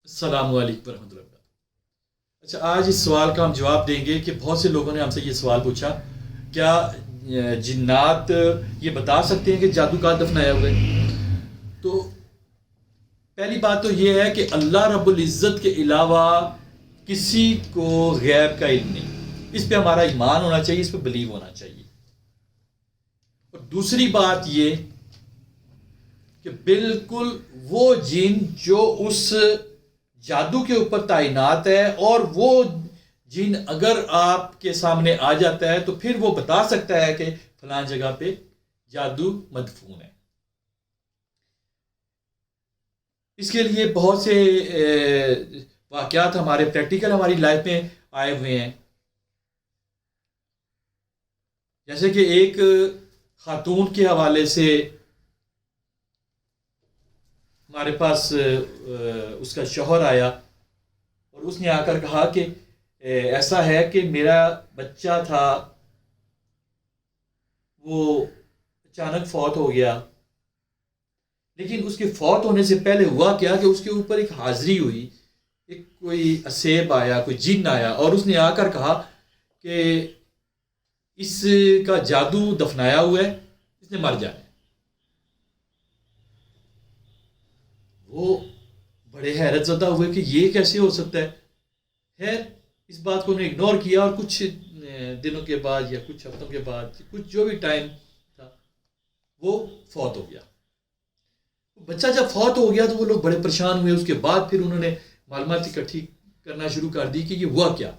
السلام علیکم ورحمۃ اللہ وبرکاتہ۔ اچھا، آج اس سوال کا ہم جواب دیں گے کہ بہت سے لوگوں نے ہم سے یہ سوال پوچھا، کیا جنات یہ بتا سکتے ہیں کہ جادو کہاں دفنایا ہوا ہے؟ تو پہلی بات تو یہ ہے کہ اللہ رب العزت کے علاوہ کسی کو غیب کا علم نہیں، اس پہ ہمارا ایمان ہونا چاہیے، اس پہ بلیو ہونا چاہیے۔ اور دوسری بات یہ کہ بالکل وہ جن جو اس جادو کے اوپر تعینات ہے، اور وہ جن اگر آپ کے سامنے آ جاتا ہے تو پھر وہ بتا سکتا ہے کہ فلاں جگہ پہ جادو مدفون ہے۔ اس کے لیے بہت سے واقعات ہمارے پریکٹیکل ہماری لائف میں آئے ہوئے ہیں، جیسے کہ ایک خاتون کے حوالے سے ہمارے پاس اس کا شوہر آیا اور اس نے آ کر کہا کہ ایسا ہے کہ میرا بچہ تھا وہ اچانک فوت ہو گیا، لیکن اس کے فوت ہونے سے پہلے ہوا کیا کہ اس کے اوپر ایک حاضری ہوئی، ایک کوئی اسیب آیا، کوئی جن آیا، اور اس نے آ کر کہا کہ اس کا جادو دفنایا ہوا ہے، اس نے مر جانا ہے۔ وہ بڑے حیرت زدہ ہوئے کہ یہ کیسے ہو سکتا ہے۔ خیر، اس بات کو انہوں نے اگنور کیا، اور کچھ دنوں کے بعد یا کچھ ہفتوں کے بعد کچھ جو بھی ٹائم تھا وہ فوت ہو گیا۔ بچہ جب فوت ہو گیا تو وہ لوگ بڑے پریشان ہوئے۔ اس کے بعد پھر انہوں نے معلومات اکٹھی کرنا شروع کر دی کہ یہ ہوا کیا۔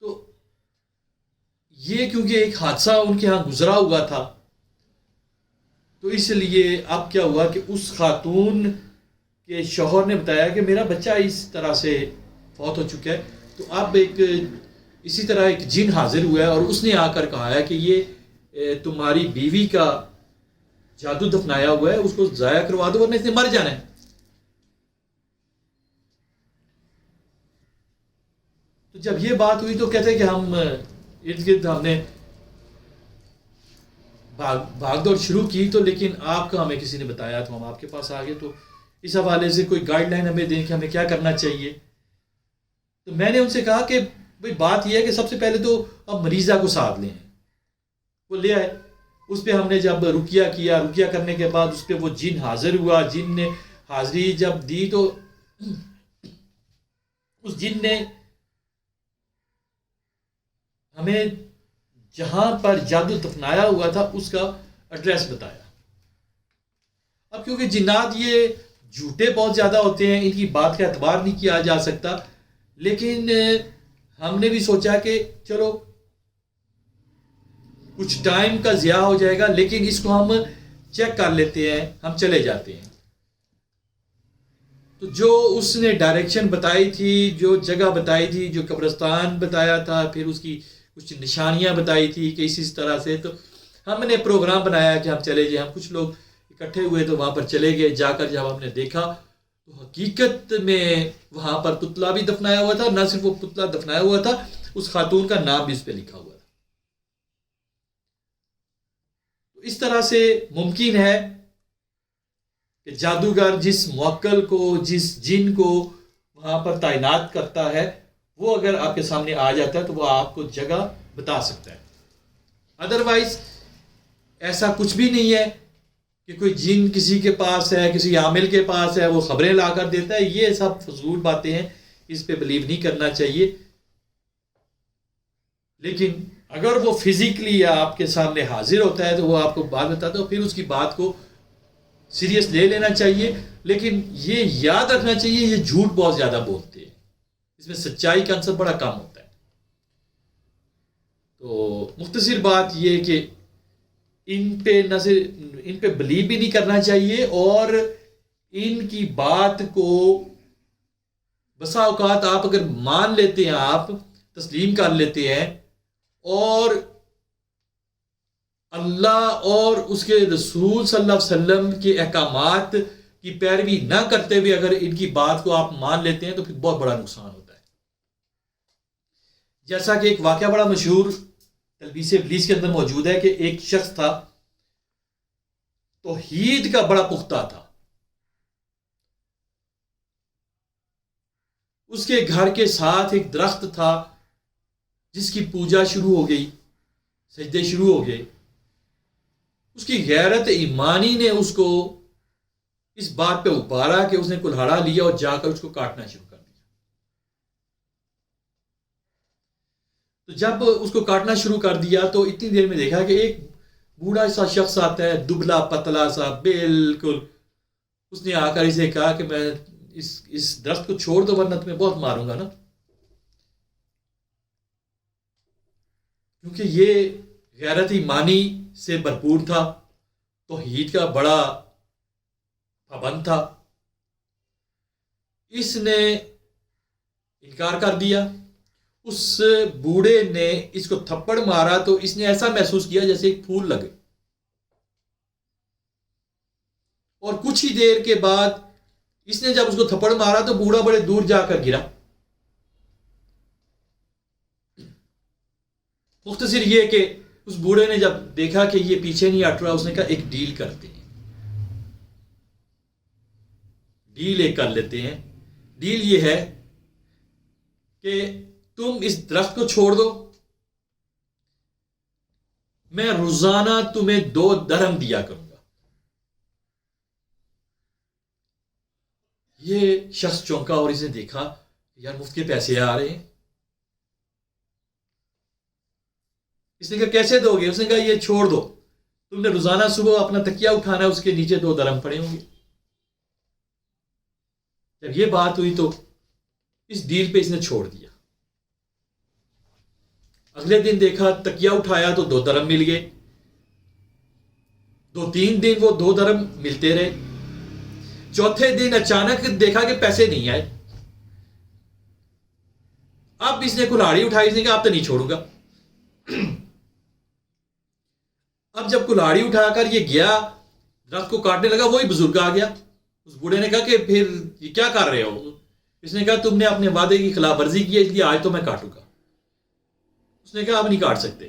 تو یہ کیونکہ ایک حادثہ ان کے ہاں گزرا ہوا تھا، تو اس لیے اب کیا ہوا کہ اس خاتون کے شوہر نے بتایا کہ میرا بچہ اس طرح سے فوت ہو چکا ہے، تو اب ایک اسی طرح ایک جن حاضر ہوا ہے اور اس نے آ کر کہا ہے کہ یہ تمہاری بیوی کا جادو دفنایا ہوا ہے، اس کو ضائع کروا دو ورنہ اس نے مر جانا ہے۔ تو جب یہ بات ہوئی تو کہتے ہیں کہ ہم ارد گرد ہم نے بھاگ دوڑ شروع کی، تو لیکن آپ کا ہمیں کسی نے بتایا تو ہم آپ کے پاس آ گئے۔ تو اس حوالے سے کوئی گائیڈ لائن ہمیں دیں کہ ہمیں کیا کرنا چاہیے۔ تو میں نے ان سے کہا کہ بھئی بات یہ ہے کہ سب سے پہلے تو اب مریضہ کو ساتھ لیں، وہ لے آئے۔ اس پہ ہم نے جب رقیہ کیا، رقیہ کرنے کے بعد اس پہ وہ جن حاضر ہوا، جن نے حاضری جب دی تو اس جن نے ہمیں جہاں پر جادو دفنایا ہوا تھا اس کا ایڈریس بتایا۔ اب کیونکہ جنات یہ جھوٹے بہت زیادہ ہوتے ہیں، ان کی بات کا اعتبار نہیں کیا جا سکتا، لیکن ہم نے بھی سوچا کہ چلو کچھ ٹائم کا ضیاع ہو جائے گا، لیکن اس کو ہم چیک کر لیتے ہیں، ہم چلے جاتے ہیں۔ تو جو اس نے ڈائریکشن بتائی تھی، جو جگہ بتائی تھی، جو قبرستان بتایا تھا، پھر اس کی کچھ نشانیاں بتائی تھی کہ اسی طرح سے، تو ہم نے پروگرام بنایا کہ ہم چلے جائیں۔ ہم کچھ لوگ اکٹھے ہوئے تو وہاں پر چلے گئے۔ جا کر جب ہم نے دیکھا تو حقیقت میں وہاں پر پتلا بھی دفنایا ہوا تھا، نہ صرف وہ پتلا دفنایا ہوا تھا، اس خاتون کا نام بھی اس پہ لکھا ہوا تھا۔ تو اس طرح سے ممکن ہے کہ جادوگر جس موکل کو، جس جن کو وہاں پر تعینات کرتا ہے، وہ اگر آپ کے سامنے آ جاتا ہے تو وہ آپ کو جگہ بتا سکتا ہے۔ ادروائز ایسا کچھ بھی نہیں ہے کہ کوئی جن کسی کے پاس ہے، کسی عامل کے پاس ہے، وہ خبریں لا کر دیتا ہے۔ یہ سب فضول باتیں ہیں، اس پہ بلیو نہیں کرنا چاہیے۔ لیکن اگر وہ فزیکلی آپ کے سامنے حاضر ہوتا ہے تو وہ آپ کو بات بتاتا ہے، پھر اس کی بات کو سیریس لے لینا چاہیے، لیکن یہ یاد رکھنا چاہیے یہ جھوٹ بہت زیادہ بولتے ہیں، اس میں سچائی کا عنصر بڑا کم ہوتا ہے۔ تو مختصر بات یہ کہ ان پہ بلیو بھی نہیں کرنا چاہیے، اور ان کی بات کو بسا اوقات آپ اگر مان لیتے ہیں، آپ تسلیم کر لیتے ہیں، اور اللہ اور اس کے رسول صلی اللہ علیہ وسلم کے احکامات کی پیروی نہ کرتے ہوئے اگر ان کی بات کو آپ مان لیتے ہیں تو پھر بہت بڑا نقصان ہوتا ہے۔ جیسا کہ ایک واقعہ بڑا مشہور تلبیس ابلیس کے اندر موجود ہے کہ ایک شخص تھا، توحید کا بڑا پختہ تھا، اس کے گھر کے ساتھ ایک درخت تھا جس کی پوجا شروع ہو گئی، سجدے شروع ہو گئے. اس کی غیرت ایمانی نے اس کو اس بات پہ ابھارا کہ اس نے کلہاڑا لیا اور جا کر اس کو کاٹنا شروع کر دیا. تو جب اس کو کاٹنا شروع کر دیا تو اتنی دیر میں دیکھا کہ ایک بوڑھا سا شخص آتا ہے، دبلا پتلا سا بالکل. اس نے آ کر اسے کہا کہ میں اس درخت کو چھوڑ دو ورنہ تمہیں بہت ماروں گا نا. کیونکہ یہ غیرت ایمانی سے بھرپور تھا، توحید کا بڑا پابند تھا. اس نے انکار کر دیا. اس بوڑھے نے اس کو تھپڑ مارا تو اس نے ایسا محسوس کیا جیسے ایک پھول لگے، اور کچھ ہی دیر کے بعد اس نے جب اس کو تھپڑ مارا تو بوڑھا بڑے دور جا کر گرا. مختصر یہ کہ اس بوڑھے نے جب دیکھا کہ یہ پیچھے نہیں ہٹ رہا، اس نے کہا ایک ڈیل کرتے ہیں، ڈیل ایک کر لیتے ہیں. ڈیل یہ ہے کہ تم اس درخت کو چھوڑ دو، میں روزانہ تمہیں 2 درہم دیا کروں گا. یہ شخص چونکا اور اس نے دیکھا یار مفت کے پیسے آ رہے ہیں. اس نے کہا کیسے دو گے؟ اس نے کہا یہ چھوڑ دو، تم نے روزانہ صبح اپنا تکیہ اٹھانا ہے، اس کے نیچے 2 درہم پڑے ہوں گے. جب یہ بات ہوئی تو اس ڈیل پہ اس نے چھوڑ دیا. اگلے دن دیکھا تکیہ اٹھایا تو 2 درہم مل گئے. 2-3 دن وہ 2 درہم ملتے رہے. چوتھے دن اچانک دیکھا کہ پیسے نہیں آئے. اب اس نے کلہاڑی اٹھائی، اس نے کہا اب تو نہیں چھوڑوں گا. اب جب کلہاڑی اٹھا کر یہ گیا درخت کو کاٹنے لگا، وہی بزرگ آ گیا. اس بوڑھے نے کہا کہ پھر یہ کیا کر رہے ہو؟ اس نے کہا تم نے اپنے وعدے کی خلاف ورزی کی ہے، اس لیے آج تو میں کاٹوں گا. اس نے کہا اب نہیں کاٹ سکتے.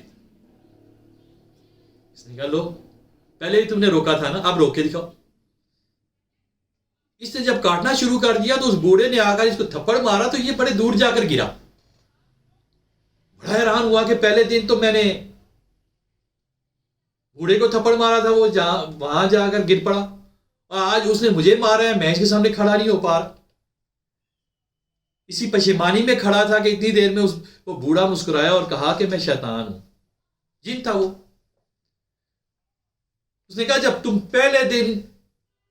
اس نے کہا لو پہلے ہی تم نے روکا تھا نا، اب روک کے دکھاؤ. اس نے جب کاٹنا شروع کر دیا تو اس بوڑھے نے آ کر اس کو تھپڑ مارا تو یہ بڑے دور جا کر گرا. بڑا حیران ہوا کہ پہلے دن تو میں نے بوڑھے کو تھپڑ مارا تھا، وہ وہاں جا کر گر پڑا، اور آج اس نے مجھے مارا ہے، میں اس کے سامنے کھڑا نہیں ہو پا رہا. اسی پشیمانی میں کھڑا تھا کہ اتنی دیر میں وہ بوڑھا مسکرایا اور کہا کہ میں شیطان ہوں. جن تھا وہ. اس نے کہا جب تم پہلے دن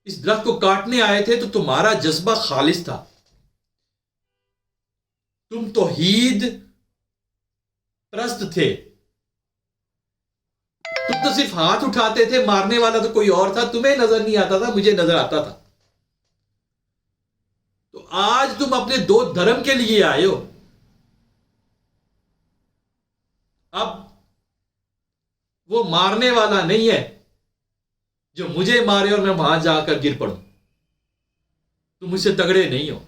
اس درخت کو کاٹنے آئے تھے تو تمہارا جذبہ خالص تھا، تم توحید پرست تھے، تم تو صرف ہاتھ اٹھاتے تھے، مارنے والا تو کوئی اور تھا، تمہیں نظر نہیں آتا تھا، مجھے نظر آتا تھا. تو آج تم اپنے 2 درہم کے لیے آئے ہو. اب وہ مارنے والا نہیں ہے جو مجھے مارے اور میں وہاں جا کر گر پڑوں. تم مجھ سے تگڑے نہیں ہو.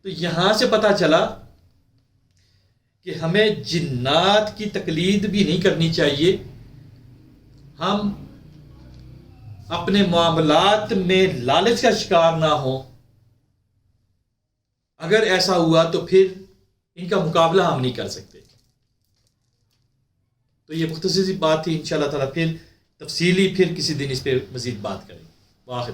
تو یہاں سے پتا چلا کہ ہمیں جنات کی تقلید بھی نہیں کرنی چاہیے. ہم اپنے معاملات میں لالچ کا شکار نہ ہوں. اگر ایسا ہوا تو پھر ان کا مقابلہ ہم نہیں کر سکتے. تو یہ مختصر سی بات تھی. انشاءاللہ تعالیٰ پھر تفصیلی پھر کسی دن اس پہ مزید بات کریں. واخر